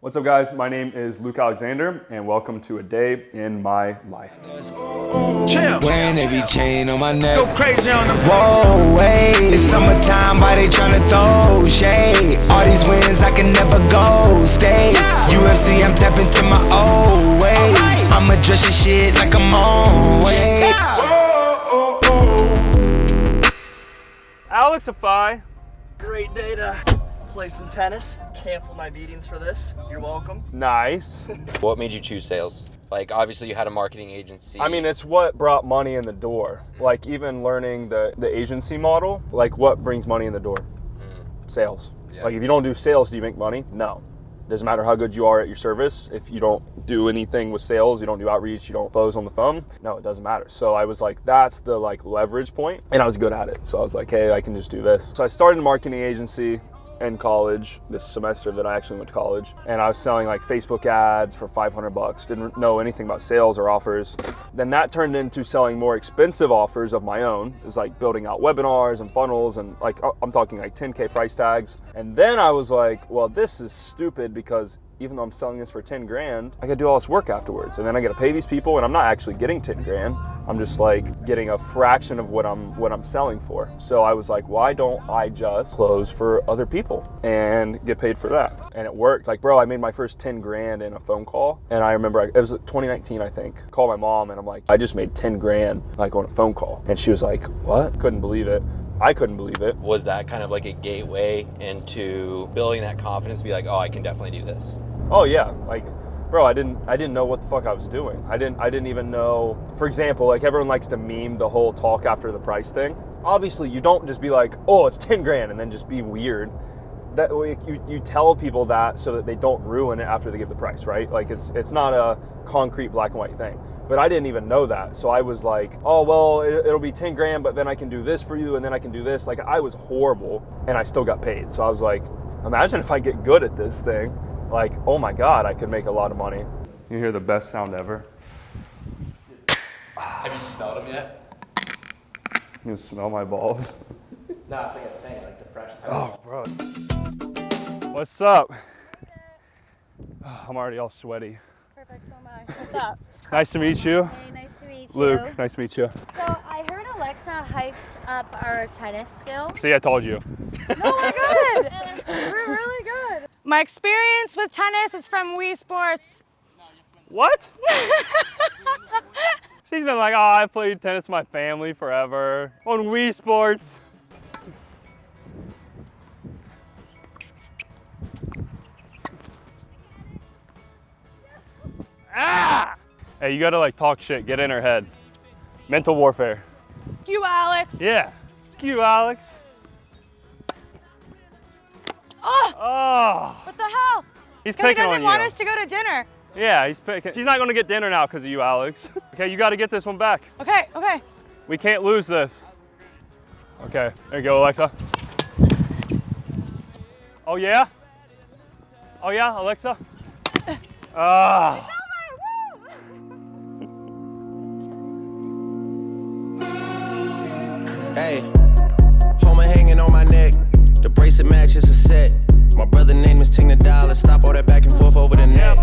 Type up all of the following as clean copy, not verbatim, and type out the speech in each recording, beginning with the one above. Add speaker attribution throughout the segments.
Speaker 1: What's up, guys? My name is Luke Alexander, and welcome to a day in my life.
Speaker 2: Wearing every chain on my neck. Go crazy on them. Whoa, hey, it's summertime, why they tryna throw shade? All these wins, I can never go stay. UFC, I'm tapping to my old ways. I'ma dress your shit like I'm on way.
Speaker 1: Alexify.
Speaker 3: Great day to play some tennis. Cancel my meetings for this. You're welcome.
Speaker 1: Nice.
Speaker 4: What made you choose sales? Like, obviously you had a marketing agency.
Speaker 1: I mean, it's what brought money in the door. Like, even learning the agency model, like, what brings money in the door? Sales.
Speaker 4: Yeah.
Speaker 1: Like, if you don't do sales, do you make money? No. Doesn't matter how good you are at your service. If you don't do anything with sales, you don't do outreach, you don't close on the phone, no, it doesn't matter. So I was like, that's the leverage point, and I was good at it. So I was like, hey, I can just do this. So I started a marketing agency in college, this semester that I actually went to college, and I was selling like Facebook ads for $500. Didn't know anything about sales or offers. Then that turned into selling more expensive offers of my own. It was like building out webinars and funnels, and like I'm talking like 10K price tags. And then I was like, well, this is stupid, because even though I'm selling this for 10 grand, I gotta do all this work afterwards. And then I gotta pay these people, and I'm not actually getting 10 grand. I'm just like getting a fraction of what I'm selling for. So I was like, why don't I just close for other people and get paid for that? And it worked. Like, bro, I made my first 10 grand in a phone call. And I remember, it was 2019, I think. Called my mom, and I'm like, I just made 10 grand like on a phone call. And she was like, what? Couldn't believe it. I couldn't believe it.
Speaker 4: Was that kind of like a gateway into building that confidence, be like, oh, I can definitely do this?
Speaker 1: Oh yeah, like, bro, I didn't know what the fuck I was doing. I didn't even know. For example, like, everyone likes to meme the whole talk after the price thing. Obviously, you don't just be like, oh, it's 10 grand, and then just be weird. That way, you tell people that so that they don't ruin it after they give the price, right? Like, it's not a concrete black and white thing. But I didn't even know that. So I was like, oh, well, it'll be 10 grand, but then I can do this for you, and then I can do this. Like, I was horrible, and I still got paid. So I was like, imagine if I get good at this thing. Like, oh my God, I could make a lot of money. You hear the best sound ever.
Speaker 3: Have you smelled them yet?
Speaker 1: You smell my balls?
Speaker 3: No, it's like a thing, like the fresh tire.
Speaker 1: Oh, bro. What's up? Oh, I'm already all sweaty.
Speaker 5: Perfect, so am I. What's up?
Speaker 1: Nice to meet you.
Speaker 5: Hey, nice to meet you.
Speaker 1: Luke, nice to meet you.
Speaker 5: So I heard Alexa hyped up our tennis skills.
Speaker 1: See, I told you.
Speaker 5: No, we're good. We're really good.
Speaker 6: My experience with tennis is from Wii Sports.
Speaker 1: What? She's been like, oh, I played tennis with my family forever on Wii Sports. Ah! Hey, you gotta like talk shit, get in her head. Mental warfare.
Speaker 6: You, Alex.
Speaker 1: Yeah. You, Alex.
Speaker 6: Oh,
Speaker 1: Oh.
Speaker 6: what the hell?
Speaker 1: He's
Speaker 6: Because he
Speaker 1: picking on
Speaker 6: doesn't
Speaker 1: you.
Speaker 6: want us to go to dinner.
Speaker 1: Yeah, he's picking. She's not gonna get dinner now because of you, Alex. Okay, you gotta get this one back.
Speaker 6: Okay, okay.
Speaker 1: We can't lose this. Okay, there you go, Alexa. Oh yeah? Oh yeah, Alexa? Ah.
Speaker 2: Hey, Homer hanging on my neck. The bracelet matches a set. My brother name is Ting the Dollar. Stop all that back and forth over the net.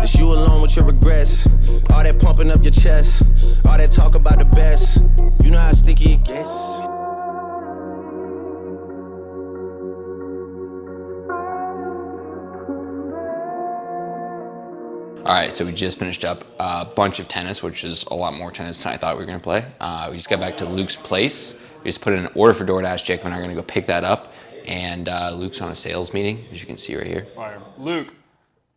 Speaker 2: It's you alone with your regrets. All that pumping up your chest. All that talk about the best. You know how sticky it gets.
Speaker 4: All right, so we just finished up a bunch of tennis, which is a lot more tennis than I thought we were gonna play. We just got back to Luke's place. We just put in an order for DoorDash. Jacob and I are gonna go pick that up. And Luke's on a sales meeting, as you can see right here.
Speaker 1: Fire. Luke,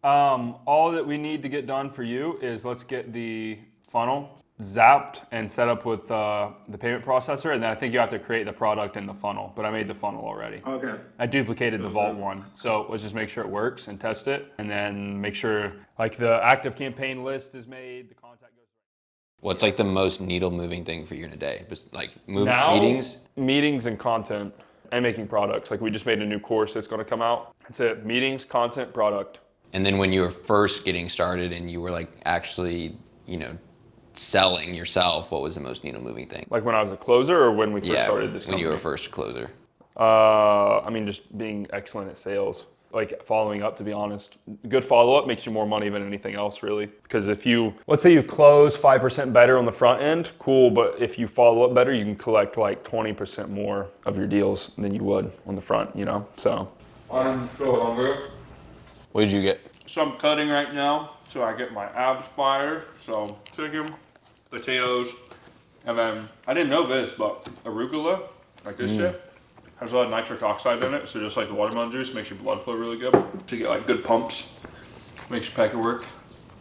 Speaker 1: all that we need to get done for you is let's get the funnel zapped and set up with the payment processor, and then I think you have to create the product in the funnel, but I made the funnel already. Okay. I duplicated the Vault one, so let's just make sure it works and test it, and then make sure like the active campaign list is made, the contact goes.
Speaker 4: What's like the most needle moving thing for you in a day? Just like
Speaker 1: Now,
Speaker 4: meetings?
Speaker 1: Meetings and content and making products. Like we just made a new course that's gonna come out. That's it, meetings, content, product.
Speaker 4: And then when you were first getting started and you were like actually, you know, selling yourself, what was the most needle moving thing?
Speaker 1: Like when I was a closer or when we first started this company?
Speaker 4: When you were first closer.
Speaker 1: I mean, just being excellent at sales. like following up, to be honest. Good follow-up makes you more money than anything else, really. Because if you, let's say you close 5% better on the front end, cool, but if you follow up better, you can collect like 20% more of your deals than you would on the front, you know? So I'm so hungry.
Speaker 4: What did you get?
Speaker 1: So I'm cutting right now, so I get my abs fired. So chicken, potatoes, and then I didn't know this, but arugula, like this shit, has a lot of nitric oxide in it. So just like the watermelon juice makes your blood flow really good. To get like good pumps, makes your pecker work,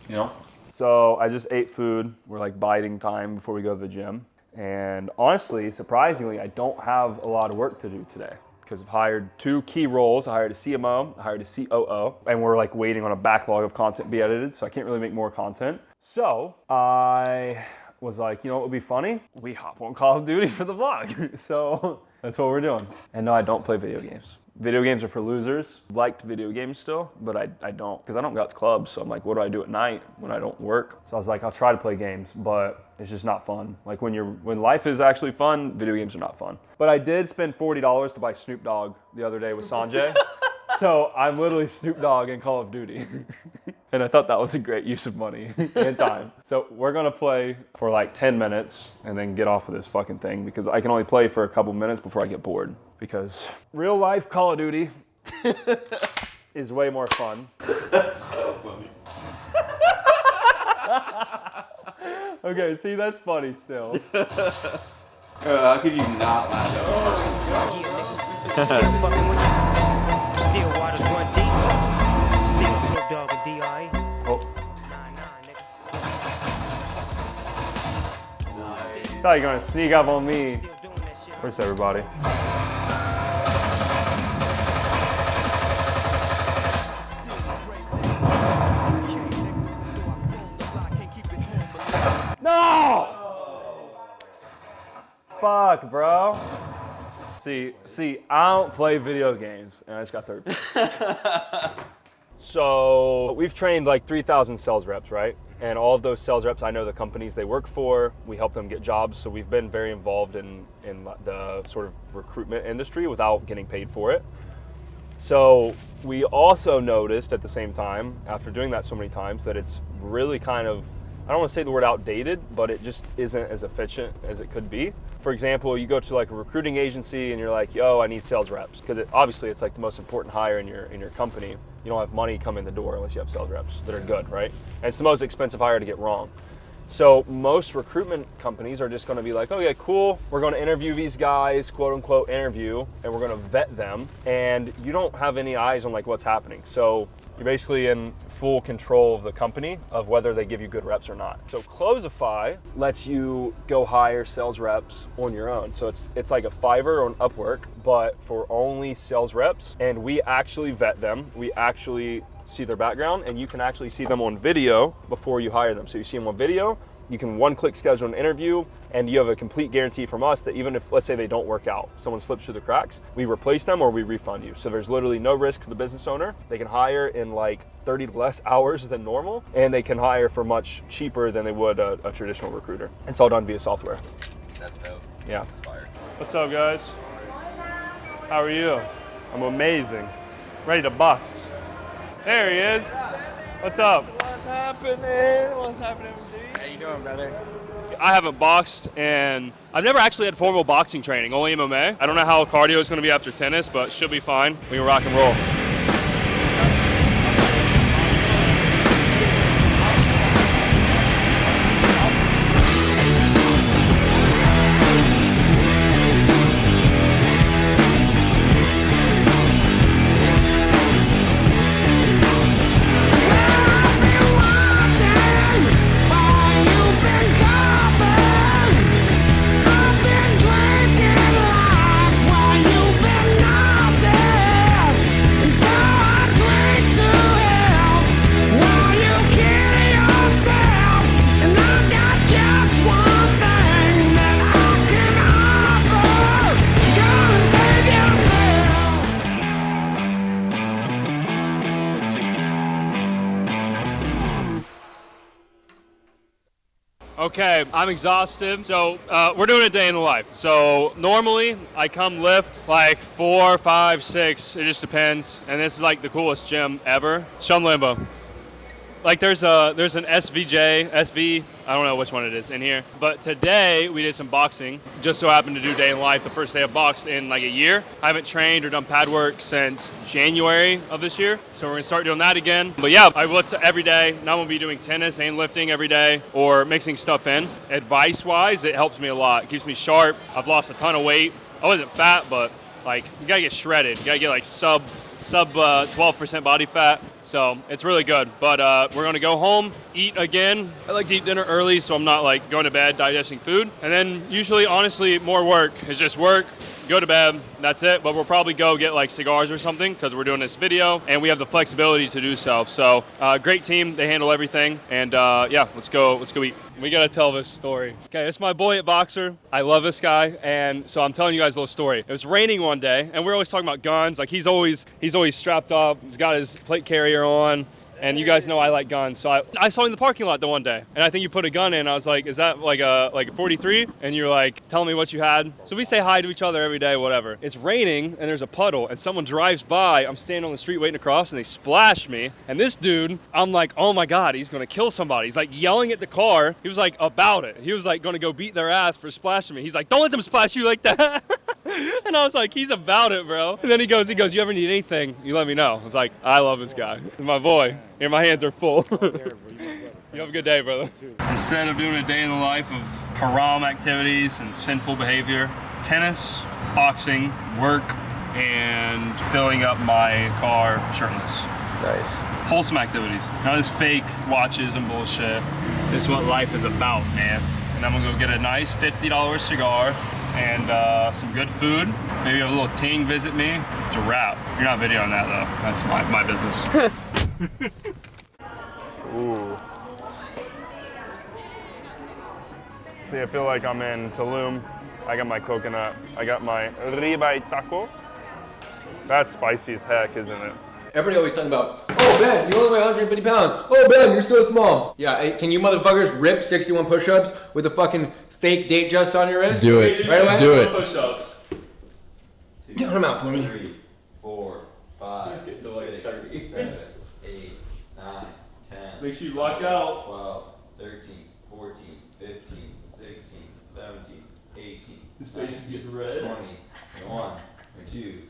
Speaker 1: you know? So I just ate food. We're like biding time before we go to the gym. And honestly, surprisingly, I don't have a lot of work to do today, because I've hired 2 key roles. I hired a CMO, I hired a COO, and we're like waiting on a backlog of content to be edited, so I can't really make more content. So I was like, you know what would be funny? We hop on Call of Duty for the vlog. So that's what we're doing. And no, I don't play video games. Video games are for losers. Liked video games still, but I don't, because I don't go out to clubs. So I'm like, what do I do at night when I don't work? So I was like, I'll try to play games, but it's just not fun. Like when life is actually fun, video games are not fun. But I did spend $40 to buy Snoop Dogg the other day with Sanjay. So I'm literally Snoop Dogg in Call of Duty. And I thought that was a great use of money and time. So we're gonna play for like 10 minutes and then get off of this fucking thing, because I can only play for a couple minutes before I get bored. Because real life Call of Duty is way more fun.
Speaker 7: That's so funny.
Speaker 1: Okay, see, that's funny still.
Speaker 7: How could you not laugh at that?
Speaker 8: Still fucking with you. Still waters run deep. Still Snoop Dogg and D.I.
Speaker 1: Oh,
Speaker 8: Nigga.
Speaker 1: thought you were gonna sneak up on me.
Speaker 8: Still doing that shit.
Speaker 1: Where's everybody? No! Fuck, bro. See, I don't play video games, and I just got third. So we've trained like 3,000 sales reps, right? And all of those sales reps, I know the companies they work for. We help them get jobs. So we've been very involved in the sort of recruitment industry without getting paid for it. So we also noticed at the same time, after doing that so many times, that it's really kind of, I don't want to say the word outdated, but it just isn't as efficient as it could be. For example, you go to like a recruiting agency and you're like, yo, I need sales reps. Because obviously it's like the most important hire in your company. You don't have money come in the door unless you have sales reps that are good, right? And it's the most expensive hire to get wrong. So most recruitment companies are just going to be like, okay, cool. We're going to interview these guys, quote unquote interview, and we're going to vet them. And you don't have any eyes on like what's happening. So you're basically in full control of the company of whether they give you good reps or not. So Closify lets you go hire sales reps on your own. So it's like a Fiverr or an Upwork, but for only sales reps. And we actually vet them. We actually see their background, and you can actually see them on video before you hire them. So you see them on video, you can one-click schedule an interview, and you have a complete guarantee from us that even if, let's say they don't work out, someone slips through the cracks, we replace them or we refund you. So there's literally no risk to the business owner. They can hire in like 30 less hours than normal, and they can hire for much cheaper than they would a traditional recruiter. It's all done via software.
Speaker 7: That's dope.
Speaker 1: Yeah.
Speaker 7: That's fire.
Speaker 1: What's up, guys? How are you? I'm amazing. Ready to box. There he is. What's up?
Speaker 3: What's happening? What's happening, G?
Speaker 7: How you doing, brother?
Speaker 1: I haven't boxed, and I've never actually had formal boxing training, only MMA. I don't know how cardio is going to be after tennis, but should be fine. We can rock and roll. Okay, I'm exhausted. So we're doing a day in the life. So normally I come lift like 4, 5, 6. It just depends. And this is like the coolest gym ever. Sean Limbo. Like there's an SV, I don't know which one it is in here. But today we did some boxing. Just so happened to do day in life, the first day of box in like a year. I haven't trained or done pad work since January of this year. So we're gonna start doing that again. But yeah, I lift every day. Now I'm gonna be doing tennis and lifting every day or mixing stuff in. Advice-wise, it helps me a lot. It keeps me sharp. I've lost a ton of weight. I wasn't fat, but like you gotta get shredded. You gotta get like sub 12% body fat. So it's really good. But we're gonna go home, eat again. I like to eat dinner early so I'm not like going to bed digesting food. And then usually, honestly, more work. It's just work, go to bed, that's it. But we'll probably go get like cigars or something because we're doing this video and we have the flexibility to do so. So great team, they handle everything. And yeah, let's go eat. We gotta tell this story. Okay, it's my boy at Boxer. I love this guy, and so I'm telling you guys a little story. It was raining one day, and we're always talking about guns. Like he's always strapped up. He's got his plate carrier on, and you guys know I like guns. So I saw him in the parking lot the one day, and I think you put a gun in. I was like, is that like a 43? And you're like, telling me what you had. So we say hi to each other every day, whatever. It's raining, and there's a puddle, and someone drives by. I'm standing on the street waiting to cross, and they splash me. And this dude, I'm like, oh my God, he's gonna kill somebody. He's like yelling at the car. He was like about it. He was like gonna go beat their ass for splashing me. He's like, don't let them splash you like that. And I was like, he's about it, bro. And then he goes, you ever need anything, you let me know. I was like, I love this guy. He's my boy. Here, my hands are full. You have a good day, brother. Instead of doing a day in the life of haram activities and sinful behavior, tennis, boxing, work, and filling up my car shirtless.
Speaker 7: Nice.
Speaker 1: Wholesome activities. Not this fake watches and bullshit. This is what life is about, man. And I'm gonna go get a nice $50 cigar and some good food. Maybe have a little ting visit me. It's a wrap. You're not videoing that though. That's my business. Ooh. See, I feel like I'm in Tulum. I got my coconut. I got my ribeye taco. That's spicy as heck, isn't it?
Speaker 9: Everybody always talking about, oh Ben, you only weigh 150 pounds. Oh Ben, you're so small. Yeah, can you motherfuckers rip 61 push-ups with a fucking fake date just on your wrist?
Speaker 7: Do it.
Speaker 9: Right away?
Speaker 7: Do it.
Speaker 1: Push-ups.
Speaker 9: Count them out for me.
Speaker 7: 3, 4, 5, 6, 7, 8, 9, 10.
Speaker 1: Make sure you lock out.
Speaker 7: 12, 13, 14, 15, 16, 17, 18.
Speaker 1: His face is getting red.
Speaker 7: 20, 21, 22,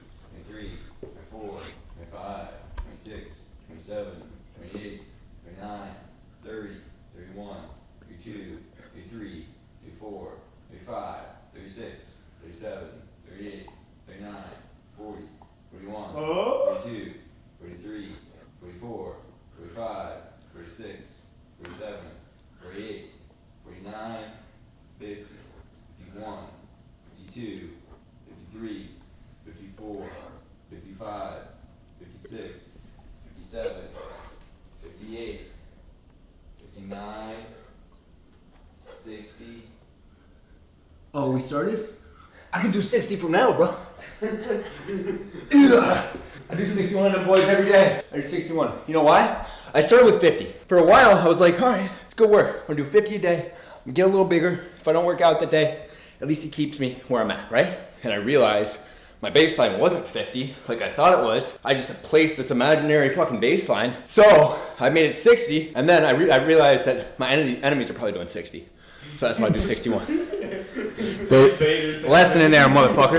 Speaker 7: 23, 24, 25, 26, 27, 28, 29, 30, 31, 32, 33, 34, 35, 36, 37, 38, 39, 40, 41, 42, 43, 44, 45, 46, 47, 48, 49, 50, 51, 52, 53, 54, 55, 56, 57, 58, 59, 60.
Speaker 9: Oh, we started? I can do 60 from now, bro. I do 61 of them boys every day. I do 61. You know why? I started with 50. For a while, I was like, all right, it's good work. I'm gonna do 50 a day. I'm gonna get a little bigger. If I don't work out that day, at least it keeps me where I'm at, right? And I realized my baseline wasn't 50 like I thought it was. I just placed this imaginary fucking baseline. So I made it 60, and then I realized that my enemies are probably doing 60. So that's why I do 61. Lesson in there, motherfucker.